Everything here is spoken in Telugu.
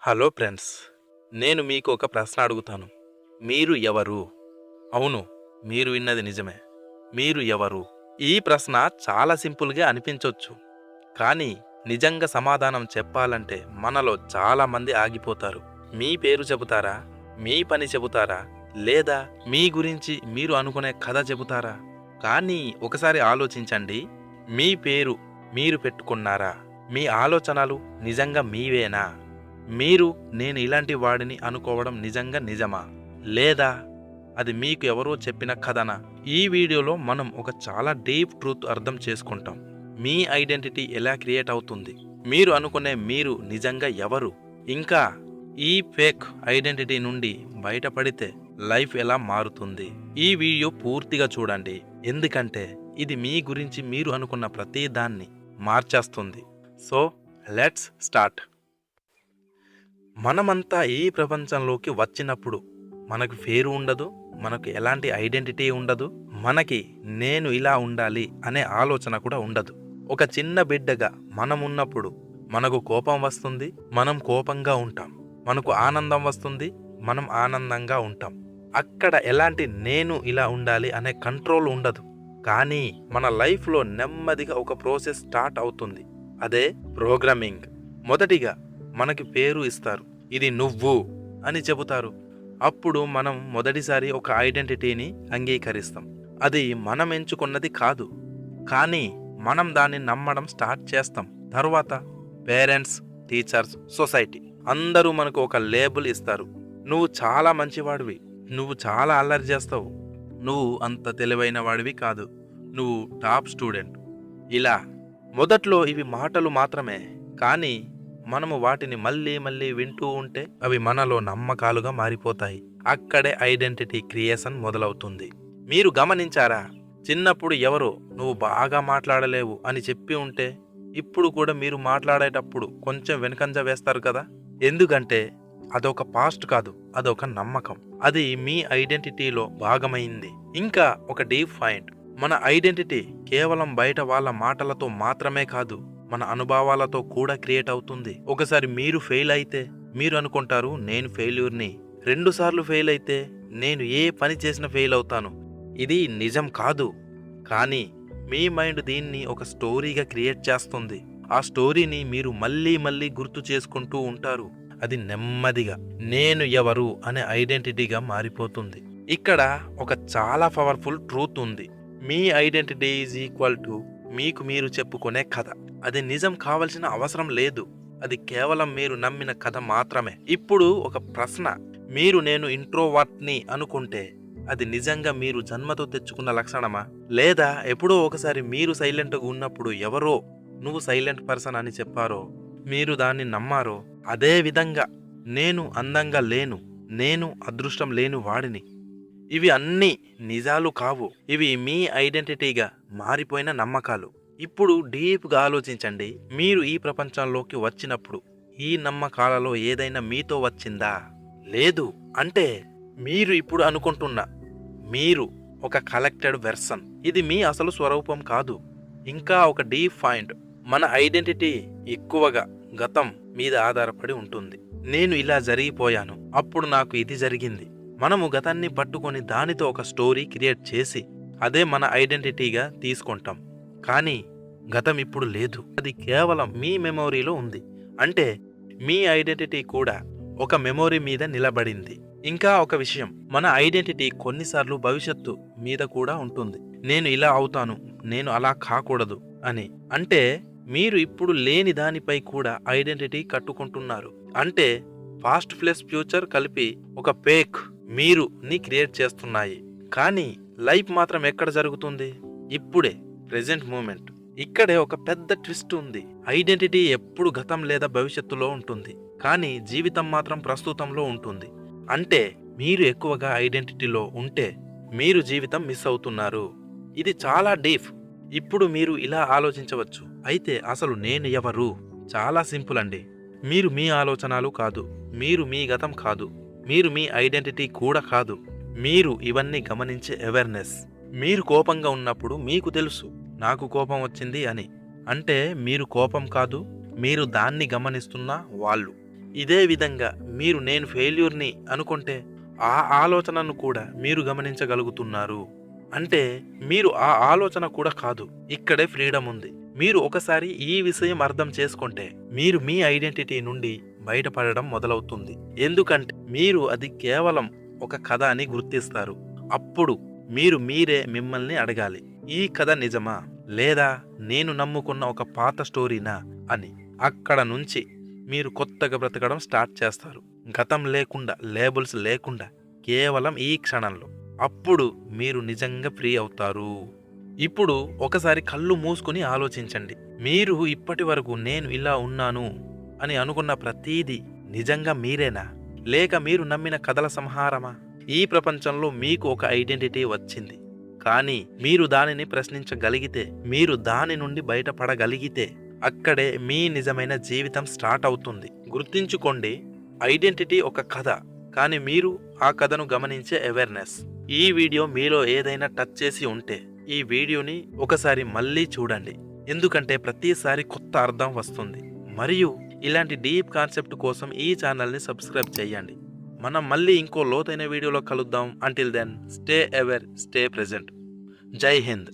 హలో ఫ్రెండ్స్, నేను మీకు ఒక ప్రశ్న అడుగుతాను. మీరు ఎవరు? అవును, మీరు విన్నది నిజమే. మీరు ఎవరు? ఈ ప్రశ్న చాలా సింపుల్‌గా అనిపించొచ్చు. కానీ నిజంగా సమాధానం చెప్పాలంటే మనలో చాలామంది ఆగిపోతారు. మీ పేరు చెబుతారా? మీ పని చెబుతారా? లేదా మీ గురించి మీరు అనుకునే కథ చెబుతారా? కానీ ఒకసారి ఆలోచించండి. మీ పేరు మీరు పెట్టుకున్నారా? మీ ఆలోచనలు నిజంగా మీవేనా? మీరు నేను ఇలాంటి వాడిని అనుకోవడం నిజంగా నిజమా? లేదా అది మీకు ఎవరో చెప్పిన కథనా? ఈ వీడియోలో మనం ఒక చాలా డీప్ ట్రూత్ అర్థం చేసుకుంటాం. మీ ఐడెంటిటీ ఎలా క్రియేట్ అవుతుంది? మీరు అనుకునే మీరు నిజంగా ఎవరు? ఇంకా ఈ ఫేక్ ఐడెంటిటీ నుండి బయటపడితే లైఫ్ ఎలా మారుతుంది? ఈ వీడియో పూర్తిగా చూడండి. ఎందుకంటే ఇది మీ గురించి మీరు అనుకున్న ప్రతి దాన్ని మార్చేస్తుంది. So let's start. మనమంతా ఈ ప్రపంచంలోకి వచ్చినప్పుడు మనకు పేరు ఉండదు, మనకు ఎలాంటి ఐడెంటిటీ ఉండదు, మనకి నేను ఇలా ఉండాలి అనే ఆలోచన కూడా ఉండదు. ఒక చిన్న బిడ్డగా మనం ఉన్నప్పుడు మనకు కోపం వస్తుంది, మనం కోపంగా ఉంటాం. మనకు ఆనందం వస్తుంది, మనం ఆనందంగా ఉంటాం. అక్కడ ఎలాంటి నేను ఇలా ఉండాలి అనే కంట్రోల్ ఉండదు. కానీ మన లైఫ్లో నెమ్మదిగా ఒక ప్రాసెస్ స్టార్ట్ అవుతుంది. అదే ప్రోగ్రామింగ్. మొదటిగా మనకి పేరు ఇస్తారు. ఇది నువ్వు అని చెబుతారు. అప్పుడు మనం మొదటిసారి ఒక ఐడెంటిటీని అంగీకరిస్తాం. అది మనం ఎంచుకున్నది కాదు, కానీ మనం దాన్ని నమ్మడం స్టార్ట్ చేస్తాం. తర్వాత పేరెంట్స్, టీచర్స్, సొసైటీ అందరూ మనకు ఒక లేబుల్ ఇస్తారు. నువ్వు చాలా మంచివాడివి, నువ్వు చాలా అల్లరి చేస్తావు, నువ్వు అంత తెలివైన వాడివి కాదు, నువ్వు టాప్ స్టూడెంట్. ఇలా మొదట్లో ఇవి మాటలు మాత్రమే, కానీ మనము వాటిని మళ్ళీ మళ్ళీ వింటూ ఉంటే అవి మనలో నమ్మకాలుగా మారిపోతాయి. అక్కడే ఐడెంటిటీ క్రియేషన్ మొదలవుతుంది. మీరు గమనించారా? చిన్నప్పుడు ఎవరో నువ్వు బాగా మాట్లాడలేవు అని చెప్పి ఉంటే ఇప్పుడు కూడా మీరు మాట్లాడేటప్పుడు కొంచెం వెనుకంజ వేస్తారు కదా. ఎందుకంటే అదొక పాస్ట్ కాదు, అదొక నమ్మకం. అది మీ ఐడెంటిటీలో భాగమైంది. ఇంకా ఒక డీప్ పాయింట్, మన ఐడెంటిటీ కేవలం బయట వాళ్ళ మాటలతో మాత్రమే కాదు, మన అనుభవాలతో కూడా క్రియేట్ అవుతుంది. ఒకసారి మీరు ఫెయిల్ అయితే మీరు అనుకుంటారు నేను ఫెయిల్యూర్ని. 2 సార్లు ఫెయిల్ అయితే నేను ఏ పని చేసినా ఫెయిల్ అవుతాను. ఇది నిజం కాదు, కానీ మీ మైండ్ దీన్ని ఒక స్టోరీగా క్రియేట్ చేస్తుంది. ఆ స్టోరీని మీరు మళ్ళీ మళ్ళీ గుర్తు చేసుకుంటూ ఉంటారు. అది నెమ్మదిగా నేను ఎవరు అనే ఐడెంటిటీగా మారిపోతుంది. ఇక్కడ ఒక చాలా పవర్ఫుల్ ట్రూత్ ఉంది. మీ ఐడెంటిటీ ఈజ్ ఈక్వల్ టు మీకు మీరు చెప్పుకునే కథ. అది నిజం కావాల్సిన అవసరం లేదు, అది కేవలం మీరు నమ్మిన కథ మాత్రమే. ఇప్పుడు ఒక ప్రశ్న, మీరు నేను ఇంట్రోవర్ట్ని అనుకుంటే అది నిజంగా మీరు జన్మతో తెచ్చుకున్న లక్షణమా? లేదా ఎప్పుడో ఒకసారి మీరు సైలెంట్గా ఉన్నప్పుడు ఎవరో నువ్వు సైలెంట్ పర్సన్ అని చెప్పారో మీరు దాన్ని నమ్మారో? అదే విధంగా నేను అందంగా లేను, నేను అదృష్టం లేని వాడిని, ఇవి అన్నీ నిజాలు కావు. ఇవి మీ ఐడెంటిటీగా మారిపోయిన నమ్మకాలు. ఇప్పుడు డీప్గా ఆలోచించండి. మీరు ఈ ప్రపంచంలోకి వచ్చినప్పుడు ఈ నమ్మకాలలో ఏదైనా మీతో వచ్చిందా? లేదు. అంటే మీరు ఇప్పుడు అనుకుంటున్న మీరు ఒక కలెక్టెడ్ వెర్షన్. ఇది మీ అసలు స్వరూపం కాదు. ఇంకా ఒక డీప్ పాయింట్, మన ఐడెంటిటీ ఎక్కువగా గతం మీద ఆధారపడి ఉంటుంది. నేను ఇలా జరిగిపోయాను, అప్పుడు నాకు ఇది జరిగింది. మనము గతాన్ని పట్టుకొని దానితో ఒక స్టోరీ క్రియేట్ చేసి అదే మన ఐడెంటిటీగా తీసుకుంటాం. కానీ గతం ఇప్పుడు లేదు, అది కేవలం మీ మెమొరీలో ఉంది. అంటే మీ ఐడెంటిటీ కూడా ఒక మెమొరీ మీద నిలబడింది. ఇంకా ఒక విషయం, మన ఐడెంటిటీ కొన్నిసార్లు భవిష్యత్తు మీద కూడా ఉంటుంది. నేను ఇలా అవుతాను, నేను అలా కాకూడదు అని. అంటే మీరు ఇప్పుడు లేని దానిపై కూడా ఐడెంటిటీ కట్టుకుంటున్నారు. అంటే పాస్ట్ ప్లస్ ఫ్యూచర్ కలిపి ఒక ఫేక్ మీరు ని క్రియేట్ చేస్తున్నాయి. కానీ లైఫ్ మాత్రం ఎక్కడ జరుగుతుంది? ఇప్పుడే, ప్రెజెంట్ మూమెంట్. ఇక్కడే ఒక పెద్ద ట్విస్ట్ ఉంది. ఐడెంటిటీ ఎప్పుడు గతం లేదా భవిష్యత్తులో ఉంటుంది, కానీ జీవితం మాత్రం ప్రస్తుతంలో ఉంటుంది. అంటే మీరు ఎక్కువగా ఐడెంటిటీలో ఉంటే మీరు జీవితం మిస్ అవుతున్నారు. ఇది చాలా డీప్. ఇప్పుడు మీరు ఇలా ఆలోచించవచ్చు, అయితే అసలు నేను ఎవరు? చాలా సింపుల్ అండి. మీరు మీ ఆలోచనలు కాదు, మీరు మీ గతం కాదు, మీరు మీ ఐడెంటిటీ కూడా కాదు. మీరు ఇవన్నీ గమనించే అవేర్నెస్. మీరు కోపంగా ఉన్నప్పుడు మీకు తెలుసు నాకు కోపం వచ్చింది అని. అంటే మీరు కోపం కాదు, మీరు దాన్ని గమనిస్తున్న వాళ్ళు. ఇదే విధంగా మీరు నేను ఫెయిల్యూర్ని అనుకుంటే ఆ ఆలోచనను కూడా మీరు గమనించగలుగుతున్నారు. అంటే మీరు ఆ ఆలోచన కూడా కాదు, ఇక్కడే ఫ్రీడమ్ ఉంది. మీరు ఒకసారి ఈ విషయం అర్థం చేసుకుంటే మీరు మీ ఐడెంటిటీ నుండి బయటపడడం మొదలవుతుంది. ఎందుకంటే మీరు అది కేవలం ఒక కథ అని గుర్తిస్తారు. అప్పుడు మీరు మీరే మిమ్మల్ని అడగాలి, ఈ కథ నిజమా లేదా నేను నమ్ముకున్న ఒక పాత స్టోరీనా అని. అక్కడ నుంచి మీరు కొత్తగా బ్రతకడం స్టార్ట్ చేస్తారు. గతం లేకుండా, లేబుల్స్ లేకుండా, కేవలం ఈ క్షణంలో. అప్పుడు మీరు నిజంగా ఫ్రీ అవుతారు. ఇప్పుడు ఒకసారి కళ్ళు మూసుకుని ఆలోచించండి. మీరు ఇప్పటి వరకు నేను ఇలా ఉన్నాను అని అనుకున్న ప్రతీదీ నిజంగా మీరేనా, లేక మీరు నమ్మిన కథల సంహారమా? ఈ ప్రపంచంలో మీకు ఒక ఐడెంటిటీ వచ్చింది, కానీ మీరు దానిని ప్రశ్నించగలిగితే, మీరు దాని నుండి బయటపడగలిగితే అక్కడే మీ నిజమైన జీవితం స్టార్ట్ అవుతుంది. గుర్తుంచుకోండి, ఐడెంటిటీ ఒక కథ, కానీ మీరు ఆ కథను గమనించే అవేర్నెస్. ఈ వీడియో మీలో ఏదైనా టచ్ చేసి ఉంటే ఈ వీడియోని ఒకసారి మళ్ళీ చూడండి, ఎందుకంటే ప్రతిసారి కొత్త అర్థం వస్తుంది. మరియు ఇలాంటి డీప్ కాన్సెప్ట్ కోసం ఈ ఛానల్ని సబ్స్క్రైబ్ చేయండి. మనం మళ్ళీ ఇంకో లోతైన వీడియోలో కలుద్దాం. Until then, stay aware, stay present. Jai Hind.